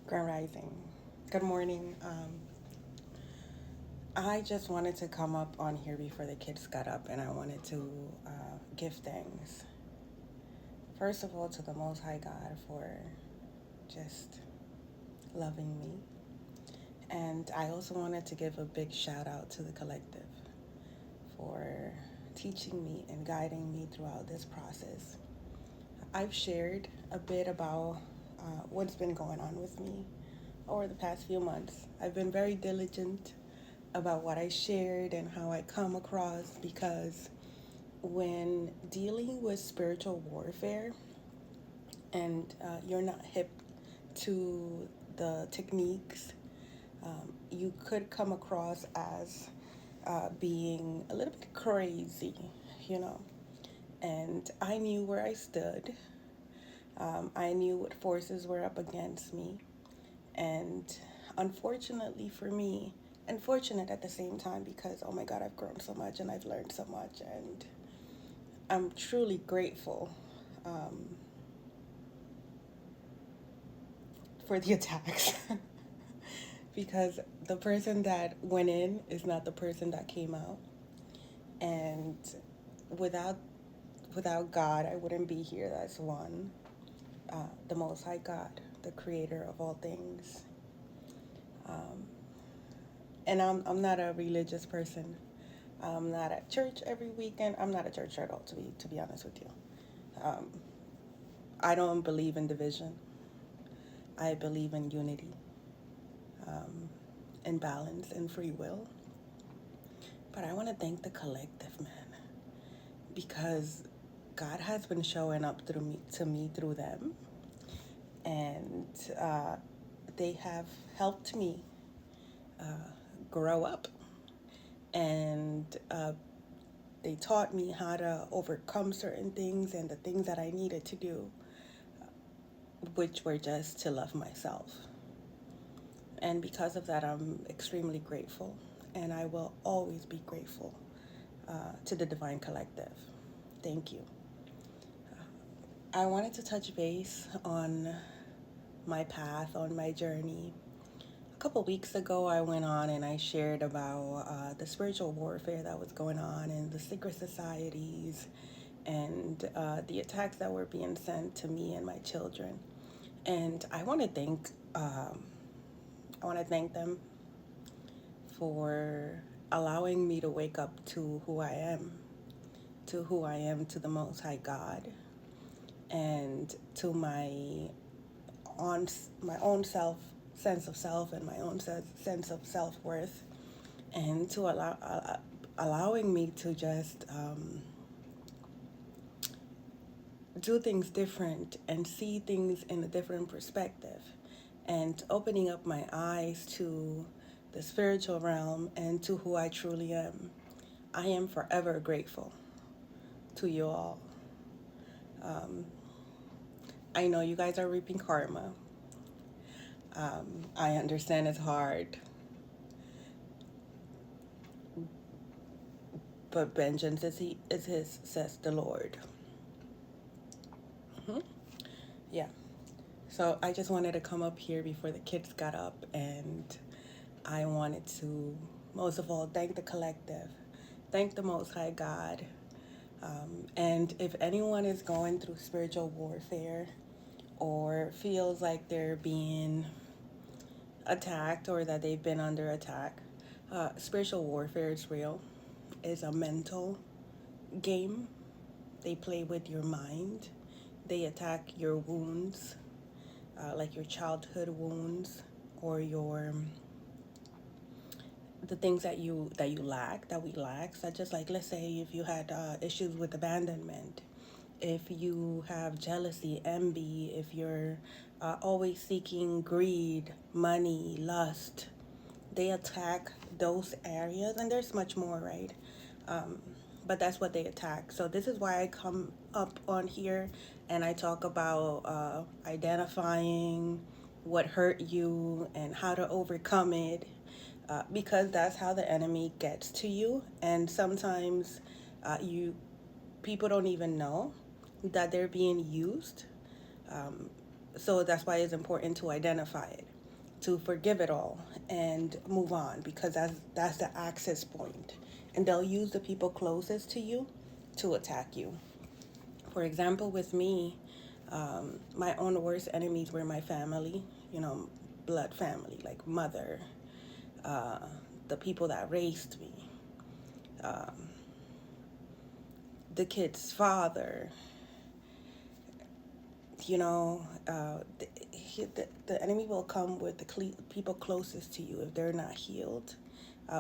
Grand Rising. Good morning. I just wanted to come up on here before the kids got up and I wanted to give thanks. First of all, to the Most High God for just loving me. And I also wanted to give a big shout out to the collective for teaching me and guiding me throughout this process. I've shared a bit about what's been going on with me over the past few months. I've been very diligent about what I shared and how I come across because when dealing with spiritual warfare and you're not hip to the techniques, you could come across as being a little bit crazy, you know. And I knew where I stood. I knew what forces were up against me. And unfortunately for me, and fortunate at the same time because, oh my God, I've grown so much and I've learned so much. And I'm truly grateful um, for the attacks because the person that went in is not the person that came out. And without without God, I wouldn't be here. That's one. The Most High God, the creator of all things. Um, and I'm not a religious person. I'm not at church every weekend. I'm not a church at all, to be honest with you. Um, I don't believe in division. I believe in unity, um, and balance and free will. But I want to thank the collective, man, because God has been showing up through me to me through them, and they have helped me uh, grow up, and they taught me how to overcome certain things and the things that I needed to do, which were just to love myself. And because of that, I'm extremely grateful, and I will always be grateful to the Divine Collective. Thank you. I wanted to touch base on my path, on my journey. A couple weeks ago, I went on and I shared about the spiritual warfare that was going on in the secret societies and the attacks that were being sent to me and my children. And I want to thank them for allowing me to wake up to who I am, to the Most High God, and to on my own sense of self and my own sense of self-worth, and to allowing me to just do things different and see things in a different perspective, and opening up my eyes to the spiritual realm and to who I truly am. I am forever grateful to you all. um, I know you guys are reaping karma. I understand it's hard, but vengeance is his, says the Lord. Hmm. Yeah. So I just wanted to come up here before the kids got up, and I wanted to, most of all, thank the collective, thank the Most High God. And if anyone is going through spiritual warfare or feels like they're being attacked or that they've been under attack, spiritual warfare is real. It's a mental game. They play with your mind. They attack your wounds, like your childhood wounds or your the things that we lack, such as, like, let's say if you had issues with abandonment, if you have jealousy, envy, if you're always seeking greed, money, lust, they attack those areas, and there's much more, right? um, but that's what they attack. So this is why I come up on here and I talk about identifying what hurt you and how to overcome it, because that's how the enemy gets to you. And sometimes you people don't even know that they're being used. So that's why it's important to identify it. to forgive it all and move on, because that's the access point. And they'll use the people closest to you to attack you. For example, with me, my own worst enemies were my family, blood family, like mother, uh, the people that raised me, the kid's father, the enemy will come with the people closest to you if they're not healed.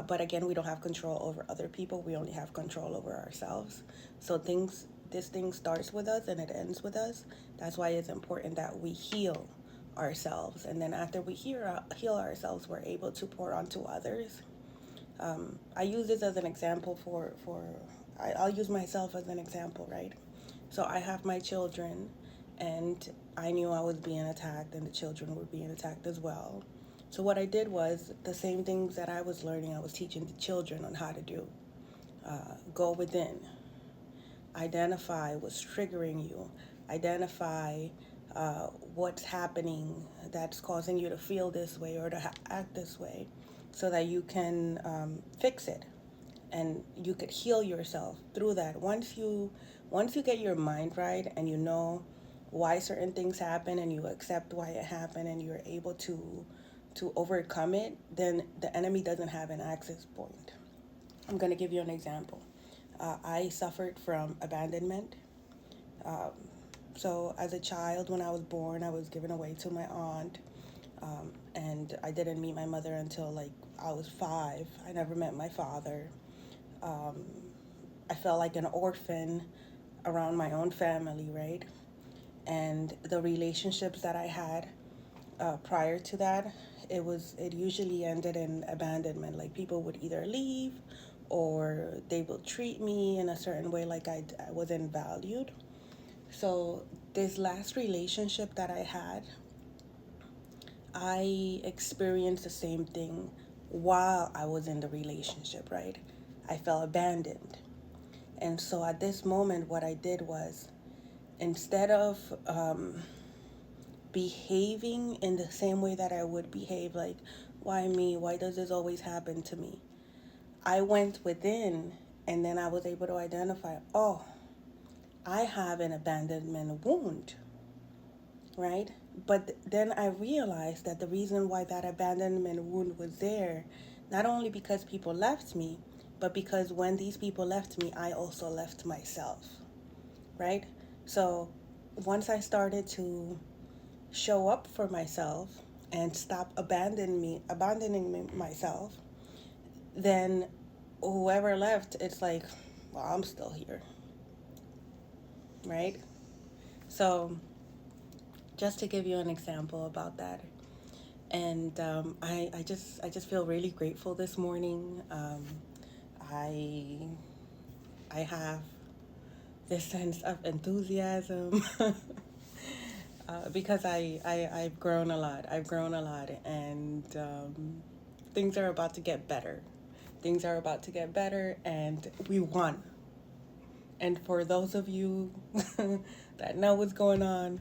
But again, we don't have control over other people. We only have control over ourselves. So this thing starts with us and it ends with us. That's why it's important that we heal ourselves. And then after we heal ourselves, we're able to pour onto others. I use this as an example I'll use myself as an example, right? So I have my children, and I knew I was being attacked and the children were being attacked as well. So what I did was the same things that I was learning, I was teaching the children on how to do. Go within. Identify what's triggering you. Identify what's happening that's causing you to feel this way or to act this way, so that you can fix it and you could heal yourself through that. Once you get your mind right and you know why certain things happen and you accept why it happened and you're able to overcome it, then the enemy doesn't have an access point. I'm going to give you an example. I suffered from abandonment. So as a child, when I was born, I was given away to my aunt. And I didn't meet my mother until like I was 5. I never met my father. I felt like an orphan around my own family, right? And the relationships that I had prior to that, it usually ended in abandonment. Like people would either leave or they would treat me in a certain way, like I wasn't valued. So this last relationship that I had, I experienced the same thing while I was in the relationship, right? I felt abandoned. And so at this moment, what I did was, instead of behaving in the same way that I would behave, like, why me? Why does this always happen to me? I went within, and then I was able to identify, oh, I have an abandonment wound, right? But then I realized that the reason why that abandonment wound was there, not only because people left me, but because when these people left me, I also left myself, right? So once I started to show up for myself and stop abandoning myself, then whoever left, it's like, well, I'm still here, right? So just to give you an example about that. And I just feel really grateful this morning. I I have this sense of enthusiasm because I've grown a lot. I've grown a lot, and things are about to get better. Things are about to get better, and we won. And for those of you that know what's going on,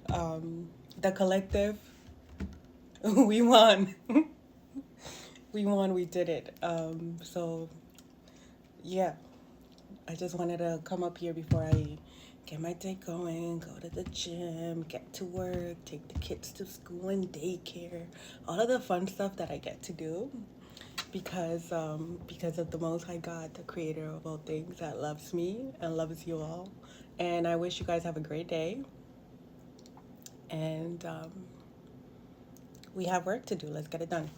the collective, we won. We won. We did it. So yeah, I just wanted to come up here before I get my day going, go to the gym, get to work, take the kids to school and daycare, all of the fun stuff that I get to do because of the Most High God, the creator of all things, that loves me and loves you all. And I wish you guys have a great day. And we have work to do. Let's get it done.